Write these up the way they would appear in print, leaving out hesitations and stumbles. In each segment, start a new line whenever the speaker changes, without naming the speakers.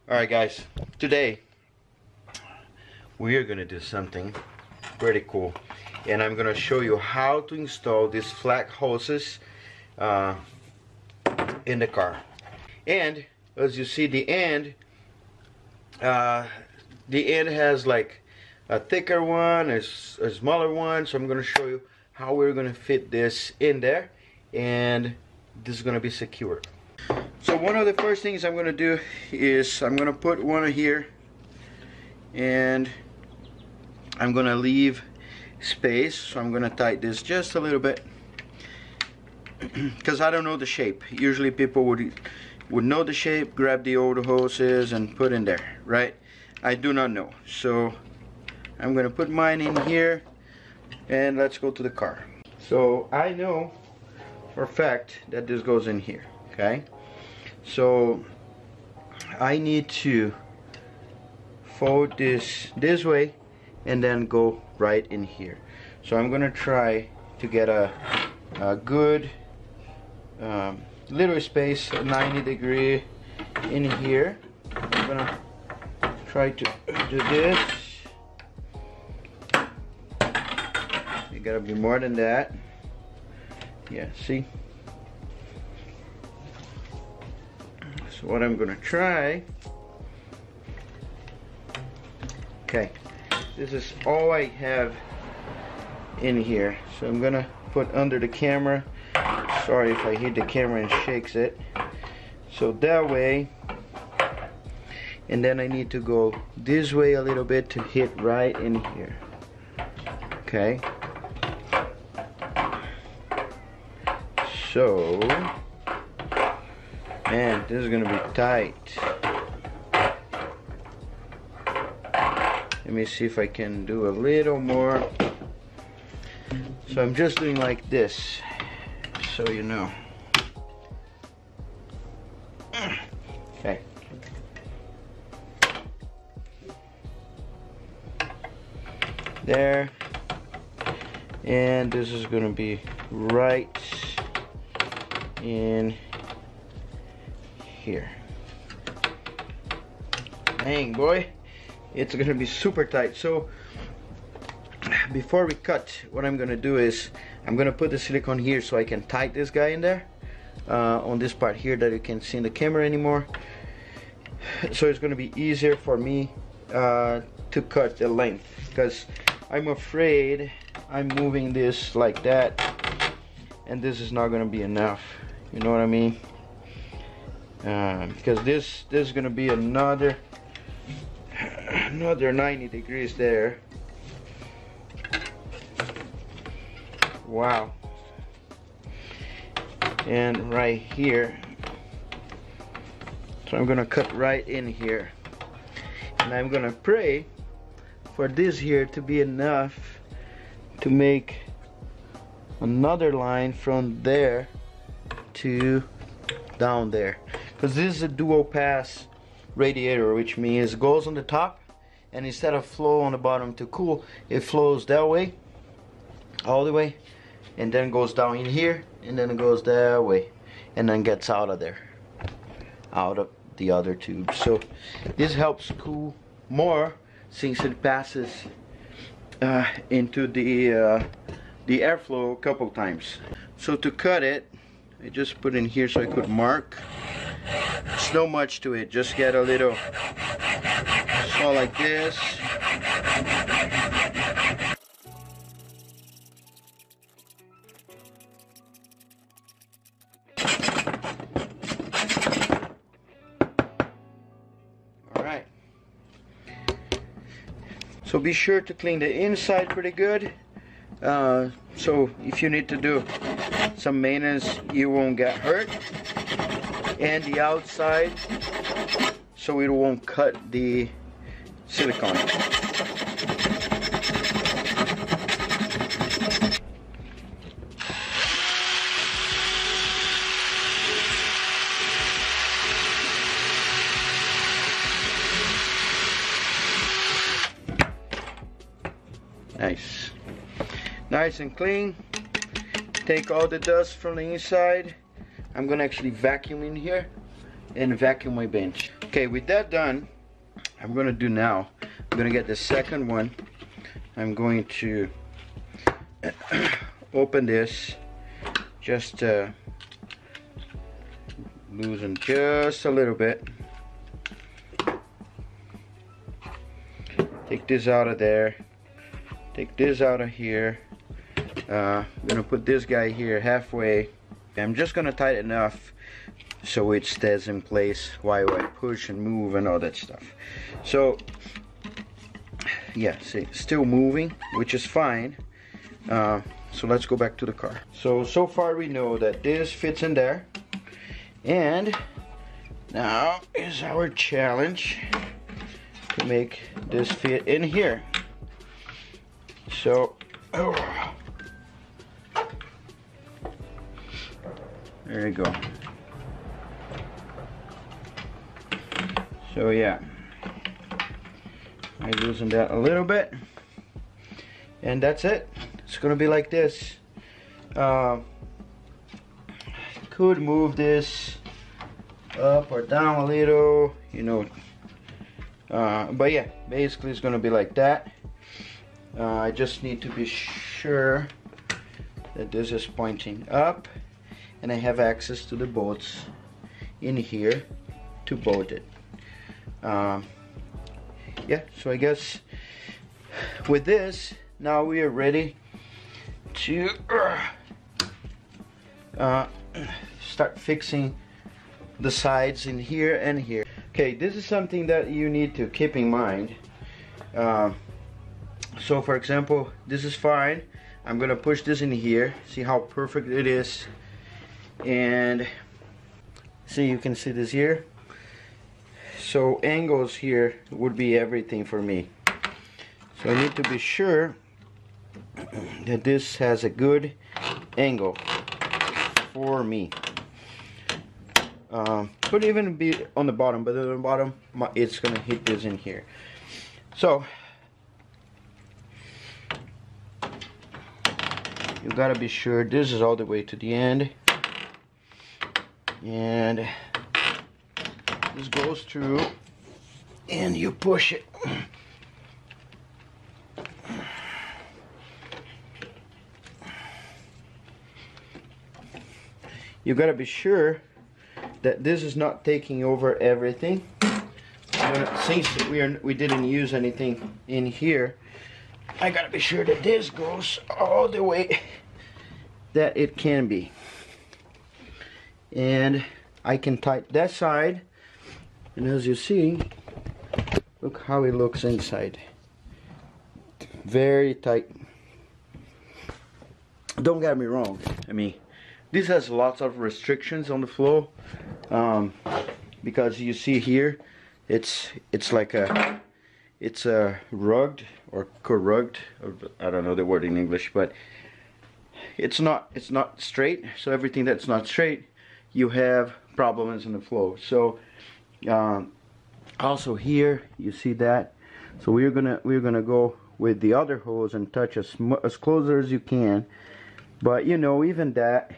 Alright guys, today we are gonna do something pretty cool, and I'm gonna show you how to install these flat hoses in the car. And as you see, the end has like a thicker one, a smaller one, so I'm gonna show you how we're gonna fit this in there, and this is gonna be secure. So one of the first things I'm gonna do is I'm gonna put one here, and I'm gonna leave space, so I'm gonna tighten this just a little bit because I don't know the shape. Usually people would know the shape, grab the old hoses and put in there, right? I do not know, so I'm gonna put mine in here, and let's go to the car. So I know for a fact that this goes in here, okay? So I need to fold this way and then go right in here. So I'm gonna try to get a good little space, 90 degree in here. I'm gonna try to do this. You gotta be more than that. Yeah, see? So what I'm gonna try, okay, this is all I have in here, so I'm gonna put under the camera. Sorry if I hit the camera and shakes it. So that way, and then I need to go this way a little bit to hit right in here. Okay, so man, this is gonna be tight. Let me see if I can do a little more. So I'm just doing like this, so you know. Okay. There. And this is gonna be right in here. Dang boy, it's gonna be super tight. So before we cut, what I'm gonna do is I'm gonna put the silicone here so I can tighten this guy in there on this part here that you can't see in the camera anymore. So it's gonna be easier for me to cut the length, because I'm afraid I'm moving this like that and this is not gonna be enough, you know what I mean? Because this is gonna be another 90 degrees there. Wow. And right here, so I'm gonna cut right in here, and I'm gonna pray for this here to be enough to make another line from there to down there, because this is a dual pass radiator, which means it goes on the top, and instead of flow on the bottom to cool, it flows that way all the way, and then goes down in here, and then it goes that way, and then gets out of there, out of the other tube. So this helps cool more since it passes into the airflow a couple times. So to cut it, I just put in here so I could mark. It's not much to it, just get a little saw like this. Alright. So be sure to clean the inside pretty good. So if you need to do some maintenance, you won't get hurt. And the outside, so it won't cut the silicone. Nice. Nice and clean. Take all the dust from the inside. I'm gonna actually vacuum in here and vacuum my bench. Okay, with that done, I'm gonna do now, I'm gonna get the second one. I'm going to open this, just loosen just a little bit. Take this out of there, take this out of here. I'm gonna put this guy here halfway. I'm just gonna tighten enough so it stays in place while I push and move and all that stuff. So yeah, see, still moving, which is fine. So let's go back to the car. So far we know that this fits in there, and now is our challenge to make this fit in here. So there you go. So yeah, I loosen that a little bit, and that's it. It's gonna be like this. Could move this up or down a little, you know, but yeah, basically it's gonna be like that. I just need to be sure that this is pointing up, and I have access to the bolts in here to bolt it. Yeah, so I guess with this, now we are ready to start fixing the sides in here and here. Okay, this is something that you need to keep in mind. So for example, this is fine. I'm gonna push this in here, see how perfect it is, and see, you can see this here. So angles here would be everything for me. So I need to be sure that this has a good angle for me. Could even be on the bottom, but on the bottom it's gonna hit this in here. So you gotta be sure this is all the way to the end, and this goes through and you push it. You gotta be sure that this is not taking over everything. Since we didn't use anything in here, I gotta be sure that this goes all the way that it can be. And I can tighten that side, and as you see, look how it looks inside. Very tight. Don't get me wrong, I mean, this has lots of restrictions on the flow, because you see here, it's a rugged or corrugged, or I don't know the word in English, but it's not straight. So everything that's not straight, you have problems in the flow. So also here you see that. So we're gonna go with the other hose and touch as closer as you can. But you know, even that,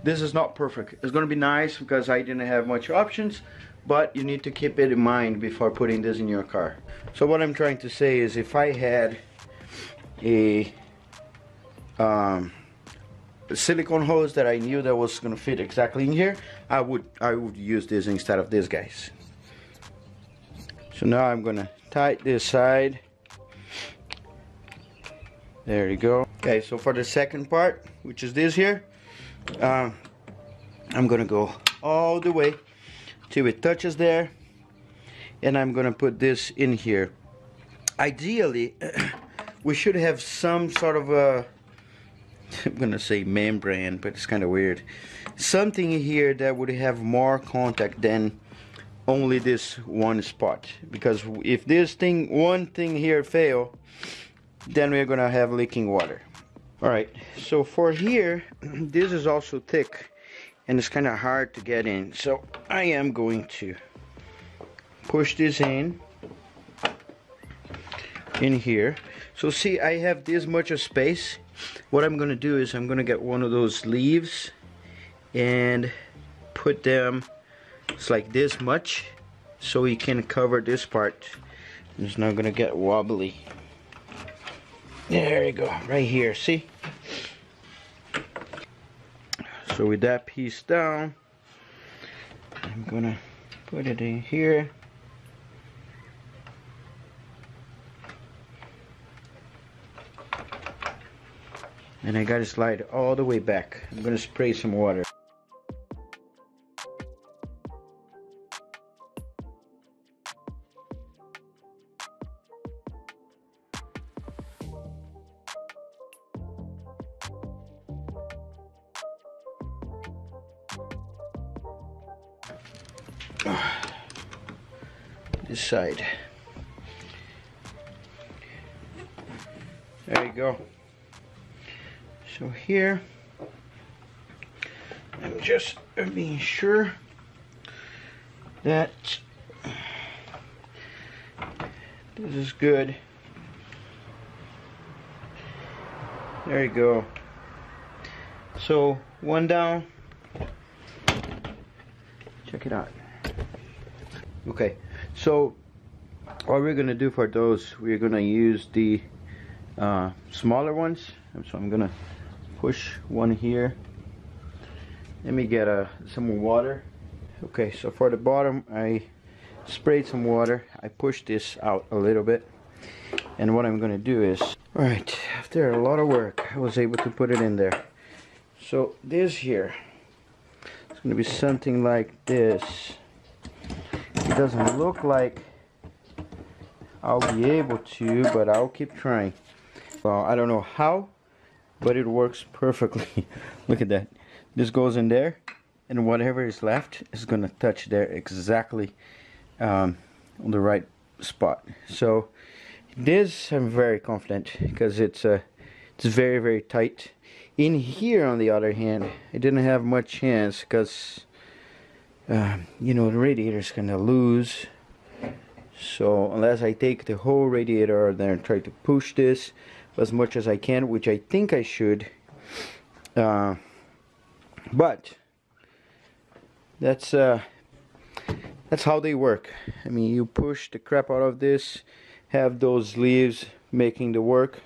this is not perfect. It's gonna be nice because I didn't have much options, but you need to keep it in mind before putting this in your car. So what I'm trying to say is, if I had a silicone hose that I knew that was gonna fit exactly in here, I would use this instead of this, guys. So now I'm gonna tighten this side. There you go. Okay, so for the second part, which is this here, I'm gonna go all the way till it touches there, and I'm gonna put this in here. Ideally, we should have some sort of a, I'm gonna say membrane, but it's kind of weird, something here that would have more contact than only this one spot, because if this thing, one thing here fail, then we're gonna have leaking water. Alright, so for here, this is also thick and it's kind of hard to get in, so I am going to push this in here. So see, I have this much of space. What I'm gonna do is I'm gonna get one of those leaves and put them It's like this much, so we can cover this part. It's not gonna get wobbly. There you go, right here, see? So with that piece down, I'm gonna put it in here. And I gotta slide all the way back. I'm gonna spray some water. This side. There you go. So here, I'm just being sure that this is good. There you go. So one down. Check it out. Okay, so what we're gonna do for those, we're gonna use the smaller ones. So I'm gonna push one here. Let me get some more water. Okay, so for the bottom, I sprayed some water. I pushed this out a little bit, and what I'm gonna do is, all right, after a lot of work, I was able to put it in there. So this here, it's gonna be something like this. It doesn't look like I'll be able to, but I'll keep trying. Well, I don't know how, but it works perfectly. Look at that. This goes in there, and whatever is left is gonna touch there exactly on the right spot. So this, I'm very confident, because it's very, very tight. In here, on the other hand, I didn't have much chance, because you know, the radiator is gonna lose. So unless I take the whole radiator there and try to push this as much as I can, which I think I should, but that's how they work. I mean, you push the crap out of this, have those leaves making the work,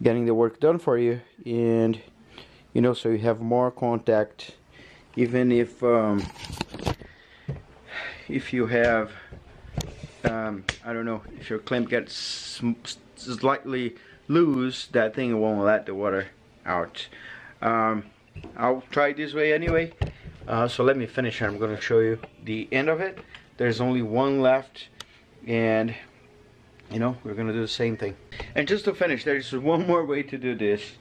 getting the work done for you, and you know, so you have more contact. Even if you have I don't know, if your clamp gets slightly loose, that thing won't let the water out. I'll try this way anyway. So let me finish. I'm going to show you the end of it. There's only one left, and you know, we're going to do the same thing. And just to finish, there's one more way to do this,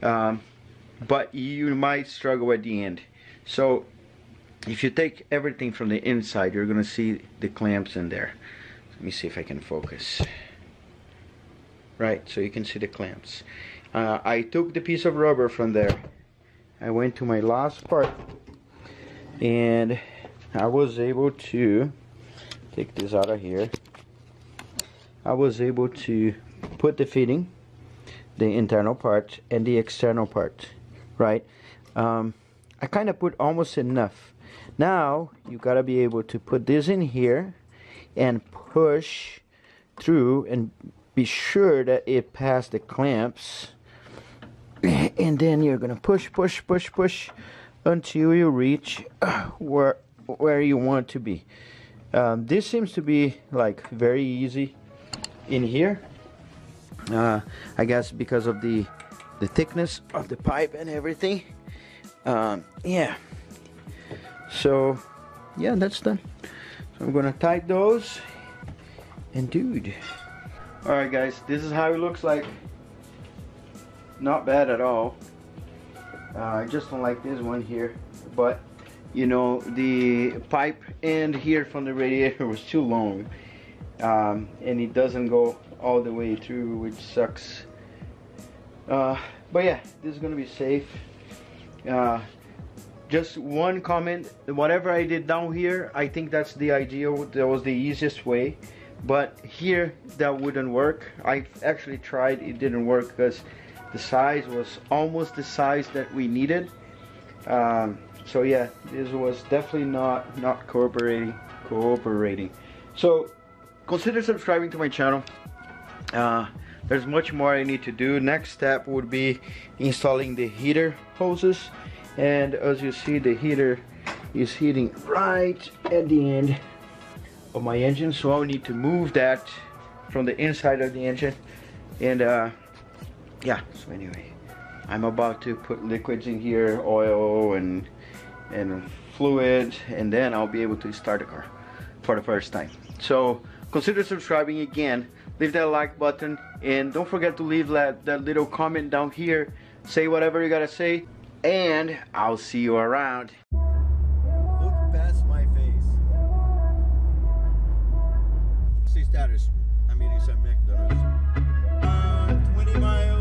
but you might struggle at the end. So if you take everything from the inside, you're going to see the clamps in there. Let me see if I can focus. Right, so you can see the clamps. I took the piece of rubber from there. I went to my last part, and I was able to take this out of here. I was able to put the fitting, the internal part and the external part, right? I kind of put almost enough. Now you gotta be able to put this in here and push through and be sure that it passed the clamps, and then you're gonna push until you reach where you want to be. This seems to be like very easy in here, I guess because of the thickness of the pipe and everything. Yeah, so yeah, that's done. So I'm gonna tighten those, and dude, alright guys, this is how it looks like. Not bad at all. I just don't like this one here, but you know, the pipe end here from the radiator was too long, and it doesn't go all the way through, which sucks. But yeah, this is gonna be safe. Just one comment, whatever I did down here, I think that's the ideal, that was the easiest way, but here that wouldn't work. I actually tried, it didn't work because the size was almost the size that we needed. So yeah, this was definitely not cooperating. So consider subscribing to my channel. There's much more I need to do. Next step would be installing the heater hoses, and as you see, the heater is heating right at the end of my engine, so I'll need to move that from the inside of the engine. And yeah, so anyway, I'm about to put liquids in here, oil and fluid, and then I'll be able to start the car for the first time. So consider subscribing again, leave that like button, and don't forget to leave that little comment down here. Say whatever you gotta say, and I'll see you around.
Look past my face. See status. I'm eating some McDonald's. 20 miles.